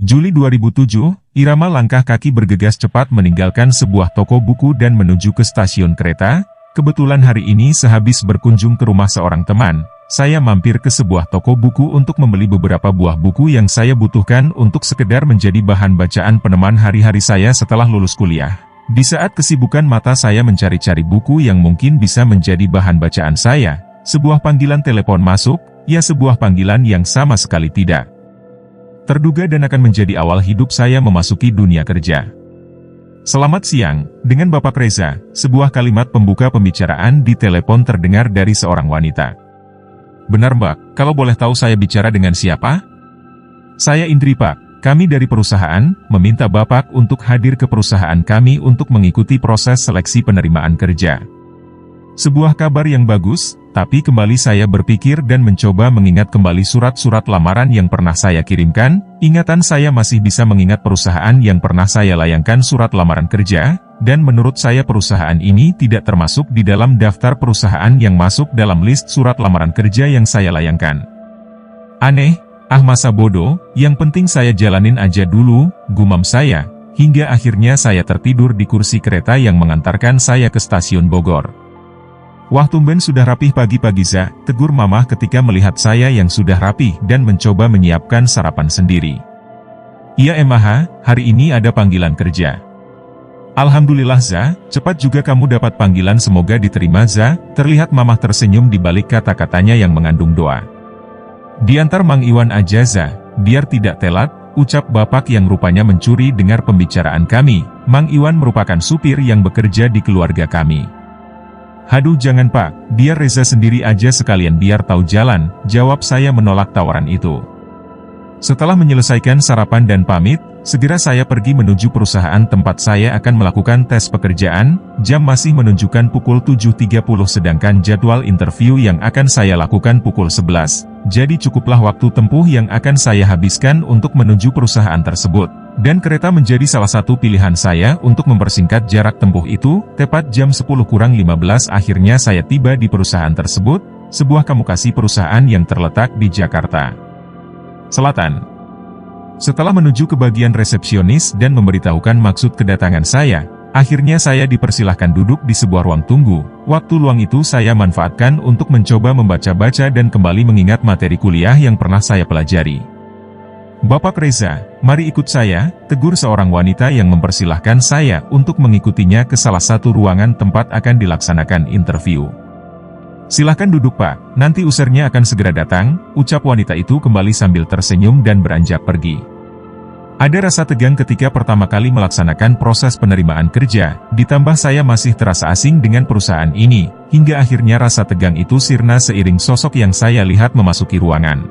Juli 2007, irama langkah kaki bergegas cepat meninggalkan sebuah toko buku dan menuju ke stasiun kereta. Kebetulan hari ini sehabis berkunjung ke rumah seorang teman, saya mampir ke sebuah toko buku untuk membeli beberapa buah buku yang saya butuhkan untuk sekedar menjadi bahan bacaan peneman hari-hari saya setelah lulus kuliah. Di saat kesibukan mata saya mencari-cari buku yang mungkin bisa menjadi bahan bacaan saya, sebuah panggilan telepon masuk, ya sebuah panggilan yang sama sekali tidak terduga dan akan menjadi awal hidup saya memasuki dunia kerja. Selamat siang, dengan Bapak Reza. Sebuah kalimat pembuka pembicaraan di telepon terdengar dari seorang wanita. Benar Mbak, kalau boleh tahu saya bicara dengan siapa? Saya Indri Pak, kami dari perusahaan, meminta Bapak untuk hadir ke perusahaan kami untuk mengikuti proses seleksi penerimaan kerja. Sebuah kabar yang bagus, tapi kembali saya berpikir dan mencoba mengingat kembali surat-surat lamaran yang pernah saya kirimkan. Ingatan saya masih bisa mengingat perusahaan yang pernah saya layangkan surat lamaran kerja, dan menurut saya perusahaan ini tidak termasuk di dalam daftar perusahaan yang masuk dalam list surat lamaran kerja yang saya layangkan. Aneh, masa bodoh, yang penting saya jalanin aja dulu, gumam saya, hingga akhirnya saya tertidur di kursi kereta yang mengantarkan saya ke stasiun Bogor. Wah tumben sudah rapih pagi-pagi Za, tegur mamah ketika melihat saya yang sudah rapih dan mencoba menyiapkan sarapan sendiri. Iya Emaha, hari ini ada panggilan kerja. Alhamdulillah Za, cepat juga kamu dapat panggilan, semoga diterima Za, terlihat mamah tersenyum di balik kata-katanya yang mengandung doa. Diantar Mang Iwan aja Za, biar tidak telat, ucap bapak yang rupanya mencuri dengar pembicaraan kami. Mang Iwan merupakan supir yang bekerja di keluarga kami. Haduh jangan Pak, biar Reza sendiri aja sekalian biar tahu jalan, jawab saya menolak tawaran itu. Setelah menyelesaikan sarapan dan pamit, segera saya pergi menuju perusahaan tempat saya akan melakukan tes pekerjaan. Jam masih menunjukkan pukul 7.30 sedangkan jadwal interview yang akan saya lakukan pukul 11. Jadi cukuplah waktu tempuh yang akan saya habiskan untuk menuju perusahaan tersebut. Dan kereta menjadi salah satu pilihan saya untuk mempersingkat jarak tempuh itu. Tepat jam 10:15 akhirnya saya tiba di perusahaan tersebut, sebuah kamukasi perusahaan yang terletak di Jakarta Selatan. Setelah menuju ke bagian resepsionis dan memberitahukan maksud kedatangan saya, akhirnya saya dipersilahkan duduk di sebuah ruang tunggu. Waktu luang itu saya manfaatkan untuk mencoba membaca-baca dan kembali mengingat materi kuliah yang pernah saya pelajari. Bapak Reza, mari ikut saya, tegur seorang wanita yang mempersilahkan saya untuk mengikutinya ke salah satu ruangan tempat akan dilaksanakan interview. Silahkan duduk Pak, nanti usernya akan segera datang, ucap wanita itu kembali sambil tersenyum dan beranjak pergi. Ada rasa tegang ketika pertama kali melaksanakan proses penerimaan kerja, ditambah saya masih terasa asing dengan perusahaan ini, hingga akhirnya rasa tegang itu sirna seiring sosok yang saya lihat memasuki ruangan.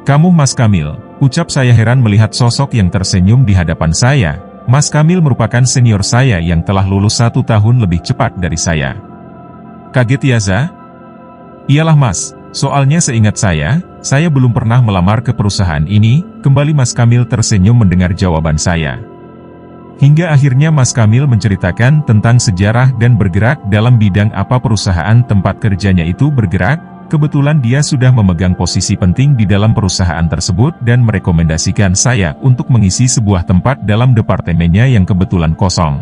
Kamu Mas Kamil, ucap saya heran melihat sosok yang tersenyum di hadapan saya. Mas Kamil merupakan senior saya yang telah lulus 1 tahun lebih cepat dari saya. Kaget ya Za? Iyalah Mas, soalnya seingat saya belum pernah melamar ke perusahaan ini, kembali Mas Kamil tersenyum mendengar jawaban saya. Hingga akhirnya Mas Kamil menceritakan tentang sejarah dan bergerak dalam bidang apa perusahaan tempat kerjanya itu bergerak. Kebetulan dia sudah memegang posisi penting di dalam perusahaan tersebut dan merekomendasikan saya untuk mengisi sebuah tempat dalam departemennya yang kebetulan kosong.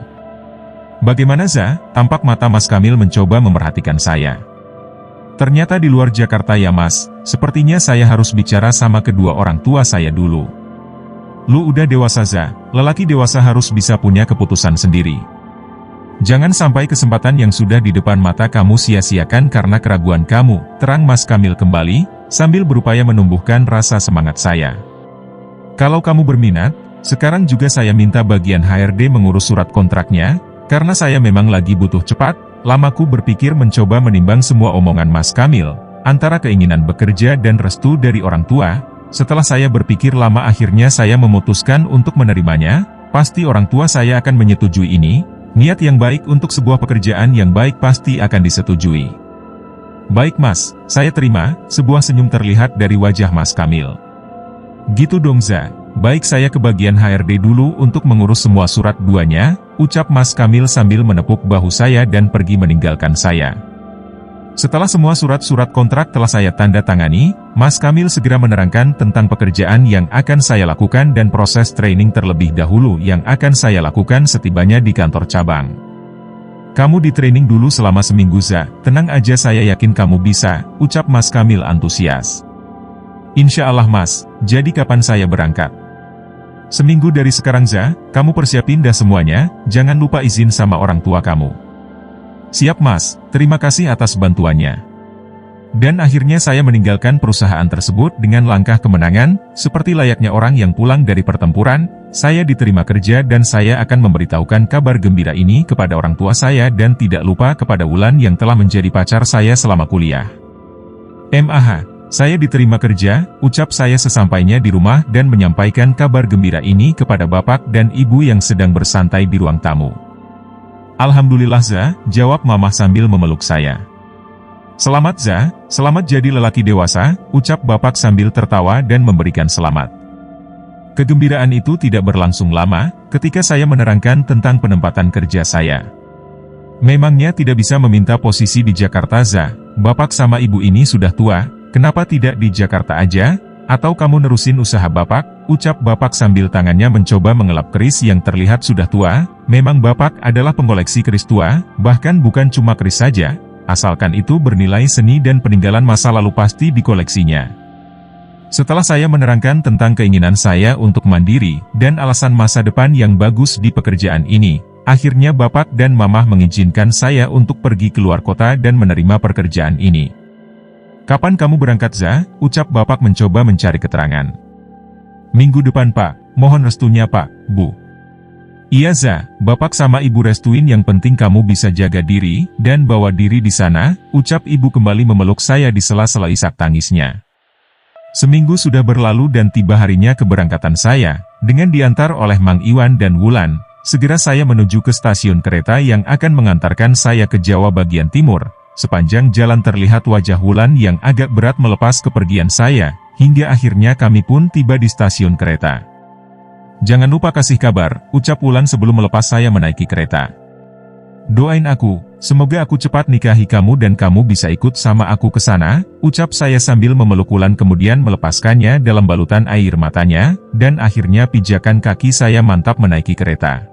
Bagaimana Za? Tampak mata Mas Kamil mencoba memperhatikan saya. Ternyata di luar Jakarta ya Mas, sepertinya saya harus bicara sama kedua orang tua saya dulu. Lu udah dewasa Za, lelaki dewasa harus bisa punya keputusan sendiri. Jangan sampai kesempatan yang sudah di depan mata kamu sia-siakan karena keraguan kamu, terang Mas Kamil kembali, sambil berupaya menumbuhkan rasa semangat saya. Kalau kamu berminat, sekarang juga saya minta bagian HRD mengurus surat kontraknya, karena saya memang lagi butuh cepat. Lamaku berpikir mencoba menimbang semua omongan Mas Kamil, antara keinginan bekerja dan restu dari orang tua. Setelah saya berpikir lama akhirnya saya memutuskan untuk menerimanya, pasti orang tua saya akan menyetujui ini. Niat yang baik untuk sebuah pekerjaan yang baik pasti akan disetujui. Baik Mas, saya terima, sebuah senyum terlihat dari wajah Mas Kamil. Gitu dong Za, baik saya ke bagian HRD dulu untuk mengurus semua surat duanya, ucap Mas Kamil sambil menepuk bahu saya dan pergi meninggalkan saya. Setelah semua surat-surat kontrak telah saya tanda tangani, Mas Kamil segera menerangkan tentang pekerjaan yang akan saya lakukan dan proses training terlebih dahulu yang akan saya lakukan setibanya di kantor cabang. Kamu di training dulu selama seminggu Za, tenang aja saya yakin kamu bisa, ucap Mas Kamil antusias. Insya Allah Mas, jadi kapan saya berangkat? Seminggu dari sekarang Za, kamu persiapin dah semuanya, jangan lupa izin sama orang tua kamu. Siap Mas, terima kasih atas bantuannya. Dan akhirnya saya meninggalkan perusahaan tersebut dengan langkah kemenangan, seperti layaknya orang yang pulang dari pertempuran, saya diterima kerja dan saya akan memberitahukan kabar gembira ini kepada orang tua saya dan tidak lupa kepada Wulan yang telah menjadi pacar saya selama kuliah. MAH, saya diterima kerja, ucap saya sesampainya di rumah dan menyampaikan kabar gembira ini kepada bapak dan ibu yang sedang bersantai di ruang tamu. Alhamdulillah Za, jawab Mamah sambil memeluk saya. Selamat Za, selamat jadi lelaki dewasa, ucap bapak sambil tertawa dan memberikan selamat. Kegembiraan itu tidak berlangsung lama, ketika saya menerangkan tentang penempatan kerja saya. Memangnya tidak bisa meminta posisi di Jakarta Za, bapak sama ibu ini sudah tua, kenapa tidak di Jakarta aja? Atau kamu nerusin usaha bapak, ucap bapak sambil tangannya mencoba mengelap keris yang terlihat sudah tua. Memang bapak adalah pengoleksi keris tua, bahkan bukan cuma keris saja, asalkan itu bernilai seni dan peninggalan masa lalu pasti dikoleksinya. Setelah saya menerangkan tentang keinginan saya untuk mandiri, dan alasan masa depan yang bagus di pekerjaan ini, akhirnya bapak dan mamah mengizinkan saya untuk pergi keluar kota dan menerima pekerjaan ini. Kapan kamu berangkat Za? Ucap bapak mencoba mencari keterangan. Minggu depan Pak, mohon restunya Pak, Bu. Iya Za, bapak sama ibu restuin yang penting kamu bisa jaga diri, dan bawa diri di sana, ucap ibu kembali memeluk saya di sela-sela isak tangisnya. Seminggu sudah berlalu dan tiba harinya keberangkatan saya, dengan diantar oleh Mang Iwan dan Wulan, segera saya menuju ke stasiun kereta yang akan mengantarkan saya ke Jawa bagian timur. Sepanjang jalan terlihat wajah Wulan yang agak berat melepas kepergian saya, hingga akhirnya kami pun tiba di stasiun kereta. Jangan lupa kasih kabar, ucap Wulan sebelum melepas saya menaiki kereta. Doain aku, semoga aku cepat nikahi kamu dan kamu bisa ikut sama aku ke sana, ucap saya sambil memeluk Wulan kemudian melepaskannya dalam balutan air matanya, dan akhirnya pijakan kaki saya mantap menaiki kereta.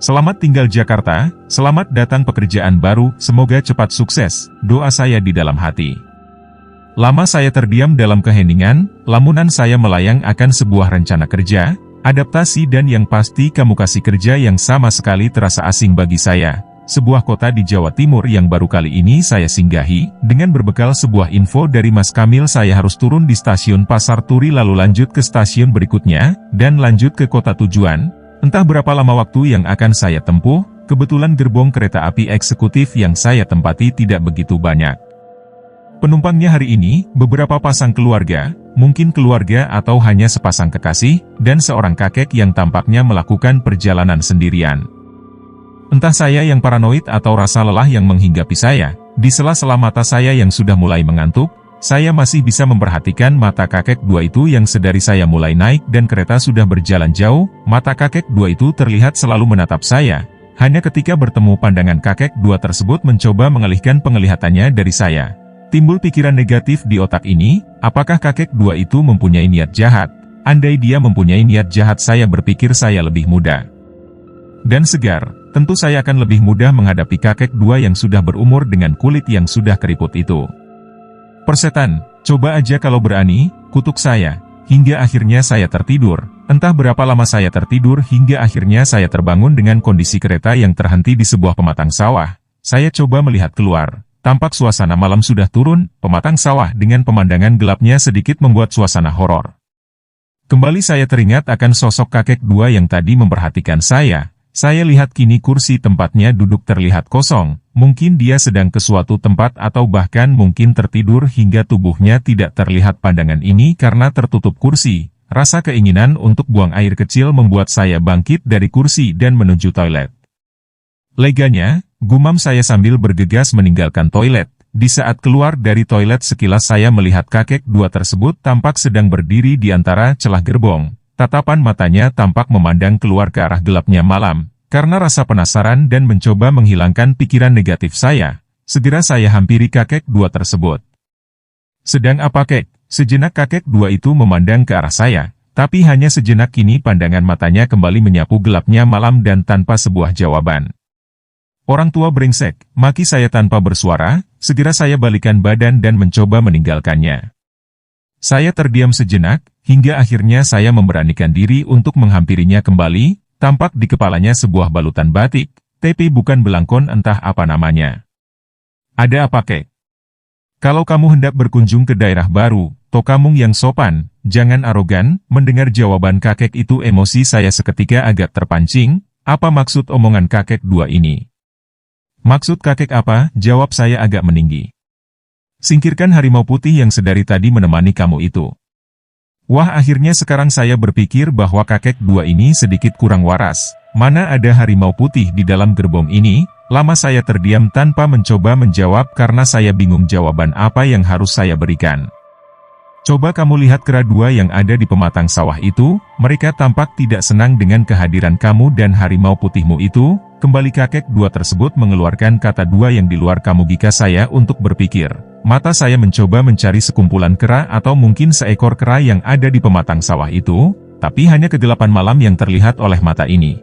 Selamat tinggal Jakarta, selamat datang pekerjaan baru, semoga cepat sukses, doa saya di dalam hati. Lama saya terdiam dalam keheningan, lamunan saya melayang akan sebuah rencana kerja, adaptasi dan yang pasti kamu kasih kerja yang sama sekali terasa asing bagi saya. Sebuah kota di Jawa Timur yang baru kali ini saya singgahi, dengan berbekal sebuah info dari Mas Kamil saya harus turun di stasiun Pasar Turi lalu lanjut ke stasiun berikutnya, dan lanjut ke kota tujuan. Entah berapa lama waktu yang akan saya tempuh, kebetulan gerbong kereta api eksekutif yang saya tempati tidak begitu banyak. Penumpangnya hari ini, beberapa pasang keluarga, mungkin keluarga atau hanya sepasang kekasih, dan seorang kakek yang tampaknya melakukan perjalanan sendirian. Entah saya yang paranoid atau rasa lelah yang menghinggapi saya, di sela-sela mata saya yang sudah mulai mengantuk, saya masih bisa memperhatikan mata kakek dua itu yang sedari saya mulai naik dan kereta sudah berjalan jauh, mata kakek dua itu terlihat selalu menatap saya. Hanya ketika bertemu pandangan kakek dua tersebut mencoba mengalihkan penglihatannya dari saya. Timbul pikiran negatif di otak ini, apakah kakek dua itu mempunyai niat jahat? Andai dia mempunyai niat jahat saya berpikir saya lebih muda dan segar, tentu saya akan lebih mudah menghadapi kakek dua yang sudah berumur dengan kulit yang sudah keriput itu. Persetan, coba aja kalau berani, kutuk saya, hingga akhirnya saya tertidur. Entah berapa lama saya tertidur hingga akhirnya saya terbangun dengan kondisi kereta yang terhenti di sebuah pematang sawah. Saya coba melihat keluar, tampak suasana malam sudah turun, pematang sawah dengan pemandangan gelapnya sedikit membuat suasana horor. Kembali saya teringat akan sosok kakek dua yang tadi memperhatikan saya. Saya lihat kini kursi tempatnya duduk terlihat kosong, mungkin dia sedang ke suatu tempat atau bahkan mungkin tertidur hingga tubuhnya tidak terlihat pandangan ini karena tertutup kursi. Rasa keinginan untuk buang air kecil membuat saya bangkit dari kursi dan menuju toilet. Leganya, gumam saya sambil bergegas meninggalkan toilet. Di saat keluar dari toilet sekilas saya melihat kakek dua tersebut tampak sedang berdiri di antara celah gerbong. Tatapan matanya tampak memandang keluar ke arah gelapnya malam. Karena rasa penasaran dan mencoba menghilangkan pikiran negatif saya, Segera saya hampiri kakek tua tersebut. "Sedang apa, Kek?" Sejenak kakek tua itu memandang ke arah saya, tapi hanya sejenak kini pandangan matanya kembali menyapu gelapnya malam dan tanpa sebuah jawaban. "Orang tua brengsek," maki saya tanpa bersuara, segera saya balikan badan dan mencoba meninggalkannya. Saya terdiam sejenak, hingga akhirnya saya memberanikan diri untuk menghampirinya kembali, tampak di kepalanya sebuah balutan batik, tapi bukan belangkon entah apa namanya. "Ada apa, Kek? Kalau kamu hendak berkunjung ke daerah baru, tokamung yang sopan, jangan arogan." Mendengar jawaban kakek itu emosi saya seketika agak terpancing. Apa maksud omongan kakek dua ini? "Maksud kakek apa?" jawab saya agak meninggi. "Singkirkan harimau putih yang sedari tadi menemani kamu itu." Wah, akhirnya sekarang saya berpikir bahwa kakek dua ini sedikit kurang waras. Mana ada harimau putih di dalam gerbong ini? Lama saya terdiam tanpa mencoba menjawab karena saya bingung jawaban apa yang harus saya berikan. "Coba kamu lihat kera dua yang ada di pematang sawah itu, mereka tampak tidak senang dengan kehadiran kamu dan harimau putihmu itu." Kembali kakek dua tersebut mengeluarkan kata dua yang di luar kamugika saya untuk berpikir. Mata saya mencoba mencari sekumpulan kera atau mungkin seekor kera yang ada di pematang sawah itu, tapi hanya kegelapan malam yang terlihat oleh mata ini.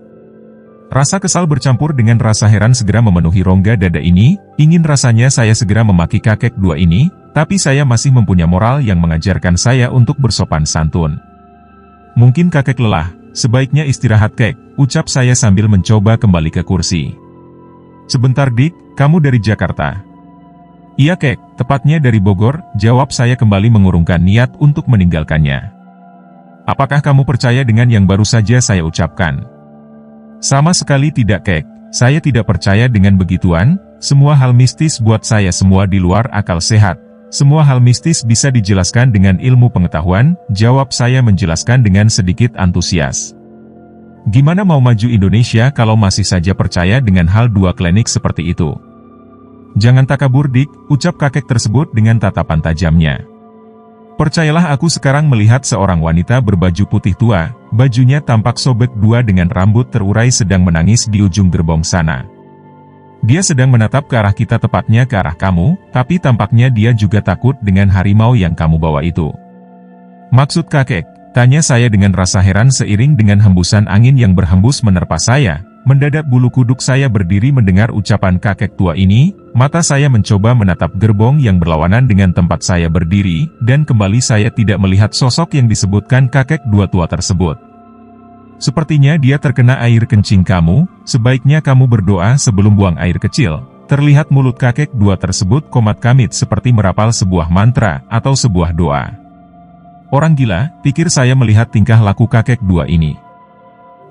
Rasa kesal bercampur dengan rasa heran segera memenuhi rongga dada ini, ingin rasanya saya segera memaki kakek dua ini, tapi saya masih mempunyai moral yang mengajarkan saya untuk bersopan santun. "Mungkin kakek lelah, sebaiknya istirahat, Kek," ucap saya sambil mencoba kembali ke kursi. "Sebentar, Dik, kamu dari Jakarta?" "Iya, Kek, tepatnya dari Bogor," jawab saya kembali mengurungkan niat untuk meninggalkannya. "Apakah kamu percaya dengan yang baru saja saya ucapkan?" "Sama sekali tidak, Kek. Saya tidak percaya dengan begituan. Semua hal mistis buat saya semua di luar akal sehat. Semua hal mistis bisa dijelaskan dengan ilmu pengetahuan," jawab saya menjelaskan dengan sedikit antusias. "Gimana mau maju Indonesia kalau masih saja percaya dengan hal dua klinik seperti itu?" "Jangan takabur, Dik," ucap kakek tersebut dengan tatapan tajamnya. "Percayalah, aku sekarang melihat seorang wanita berbaju putih tua, bajunya tampak sobek dua dengan rambut terurai sedang menangis di ujung gerbong sana. Dia sedang menatap ke arah kita, tepatnya ke arah kamu, tapi tampaknya dia juga takut dengan harimau yang kamu bawa itu." "Maksud kakek?" tanya saya dengan rasa heran seiring dengan hembusan angin yang berhembus menerpa saya. Mendadak bulu kuduk saya berdiri mendengar ucapan kakek tua ini, mata saya mencoba menatap gerbong yang berlawanan dengan tempat saya berdiri, dan kembali saya tidak melihat sosok yang disebutkan kakek dua tua tersebut. "Sepertinya dia terkena air kencing kamu, sebaiknya kamu berdoa sebelum buang air kecil." Terlihat mulut kakek dua tersebut komat-kamit seperti merapal sebuah mantra atau sebuah doa. Orang gila, pikir saya melihat tingkah laku kakek dua ini.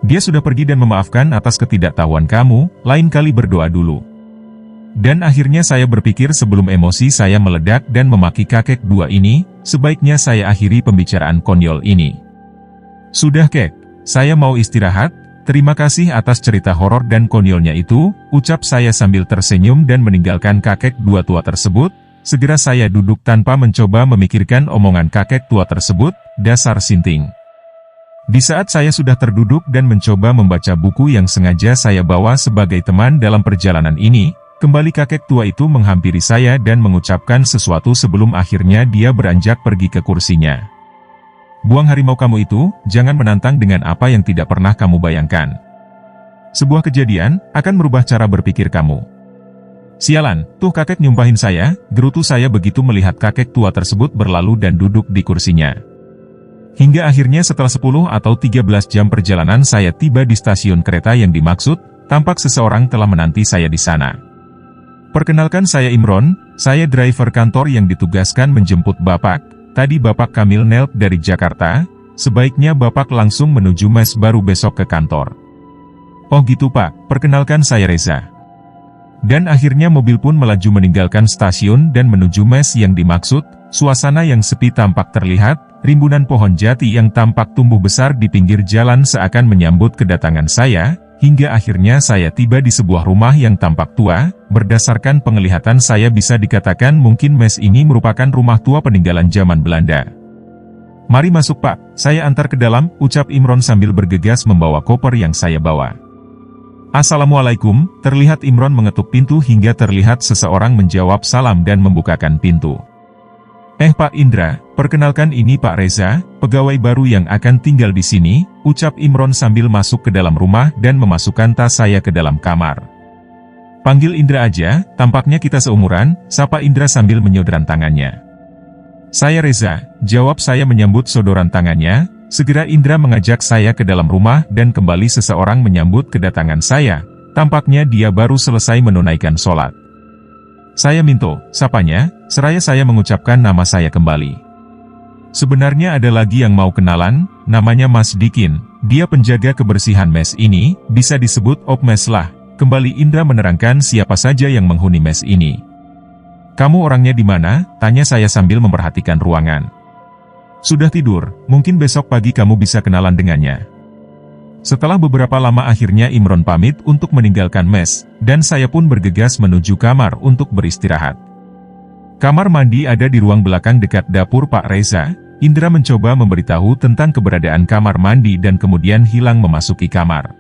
Dia sudah pergi dan memaafkan atas ketidaktahuan kamu, lain kali berdoa dulu. Dan akhirnya saya berpikir sebelum emosi saya meledak dan memaki kakek dua ini, sebaiknya saya akhiri pembicaraan konyol ini. "Sudah, Kek, saya mau istirahat, terima kasih atas cerita horor dan konyolnya itu," ucap saya sambil tersenyum dan meninggalkan kakek dua tua tersebut. Segera saya duduk tanpa mencoba memikirkan omongan kakek tua tersebut, dasar sinting. Di saat saya sudah terduduk dan mencoba membaca buku yang sengaja saya bawa sebagai teman dalam perjalanan ini, kembali kakek tua itu menghampiri saya dan mengucapkan sesuatu sebelum akhirnya dia beranjak pergi ke kursinya. "Buang harimau kamu itu, jangan menantang dengan apa yang tidak pernah kamu bayangkan. Sebuah kejadian akan merubah cara berpikir kamu." "Sialan, tuh kakek nyumpahin saya," gerutu saya begitu melihat kakek tua tersebut berlalu dan duduk di kursinya. Hingga akhirnya setelah 10 atau 13 jam perjalanan saya tiba di stasiun kereta yang dimaksud, tampak seseorang telah menanti saya di sana. "Perkenalkan, saya Imron, saya driver kantor yang ditugaskan menjemput Bapak. Tadi Bapak Kamil nelp dari Jakarta, sebaiknya Bapak langsung menuju mes baru besok ke kantor." "Oh gitu Pak, perkenalkan saya Reza." Dan akhirnya mobil pun melaju meninggalkan stasiun dan menuju mes yang dimaksud. Suasana yang sepi tampak terlihat, rimbunan pohon jati yang tampak tumbuh besar di pinggir jalan seakan menyambut kedatangan saya, hingga akhirnya saya tiba di sebuah rumah yang tampak tua. Berdasarkan penglihatan saya bisa dikatakan mungkin mes ini merupakan rumah tua peninggalan zaman Belanda. "Mari masuk Pak, saya antar ke dalam," ucap Imron sambil bergegas membawa koper yang saya bawa. Assalamualaikum, terlihat Imron mengetuk pintu hingga terlihat seseorang menjawab salam dan membukakan pintu. Pak Indra, perkenalkan ini Pak Reza, pegawai baru yang akan tinggal di sini, ucap Imron sambil masuk ke dalam rumah dan memasukkan tas saya ke dalam kamar. Panggil Indra aja, tampaknya kita seumuran, sapa Indra sambil menyodorkan tangannya. Saya Reza, jawab saya menyambut sodoran tangannya. Segera Indra mengajak saya ke dalam rumah dan kembali seseorang menyambut kedatangan saya. Tampaknya dia baru selesai menunaikan sholat. Saya Minto, sapanya, seraya saya mengucapkan nama saya kembali. Sebenarnya ada lagi yang mau kenalan, namanya Mas Dikin. Dia penjaga kebersihan mes ini, bisa disebut op mes lah. Kembali Indra menerangkan siapa saja yang menghuni mes ini. Kamu orangnya di mana? Tanya saya sambil memperhatikan ruangan. Sudah tidur, mungkin besok pagi kamu bisa kenalan dengannya. Setelah beberapa lama akhirnya Imron pamit untuk meninggalkan mes, dan saya pun bergegas menuju kamar untuk beristirahat. Kamar mandi ada di ruang belakang dekat dapur Pak Reza. Indra mencoba memberitahu tentang keberadaan kamar mandi dan kemudian hilang memasuki kamar.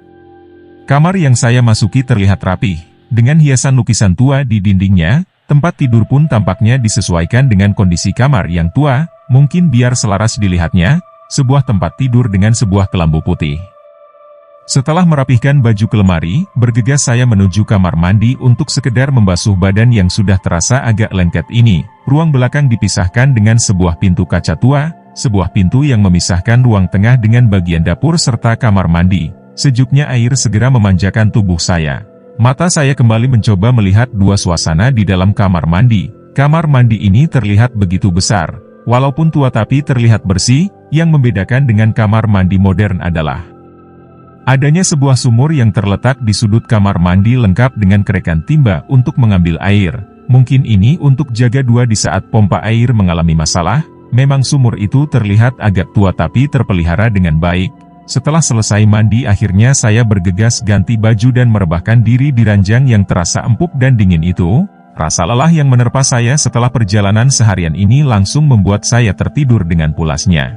Kamar yang saya masuki terlihat rapih, dengan hiasan lukisan tua di dindingnya. Tempat tidur pun tampaknya disesuaikan dengan kondisi kamar yang tua, mungkin biar selaras dilihatnya, sebuah tempat tidur dengan sebuah kelambu putih. Setelah merapihkan baju ke lemari, bergegas saya menuju kamar mandi untuk sekedar membasuh badan yang sudah terasa agak lengket ini. Ruang belakang dipisahkan dengan sebuah pintu kaca tua, sebuah pintu yang memisahkan ruang tengah dengan bagian dapur serta kamar mandi. Sejuknya air segera memanjakan tubuh saya. Mata saya kembali mencoba melihat dua suasana di dalam kamar mandi. Kamar mandi ini terlihat begitu besar. Walaupun tua tapi terlihat bersih, yang membedakan dengan kamar mandi modern adalah adanya sebuah sumur yang terletak di sudut kamar mandi lengkap dengan kerekan timba untuk mengambil air. Mungkin ini untuk jaga dua di saat pompa air mengalami masalah. Memang sumur itu terlihat agak tua tapi terpelihara dengan baik. Setelah selesai mandi akhirnya saya bergegas ganti baju dan merebahkan diri di ranjang yang terasa empuk dan dingin itu. Rasa lelah yang menerpa saya setelah perjalanan seharian ini langsung membuat saya tertidur dengan pulasnya.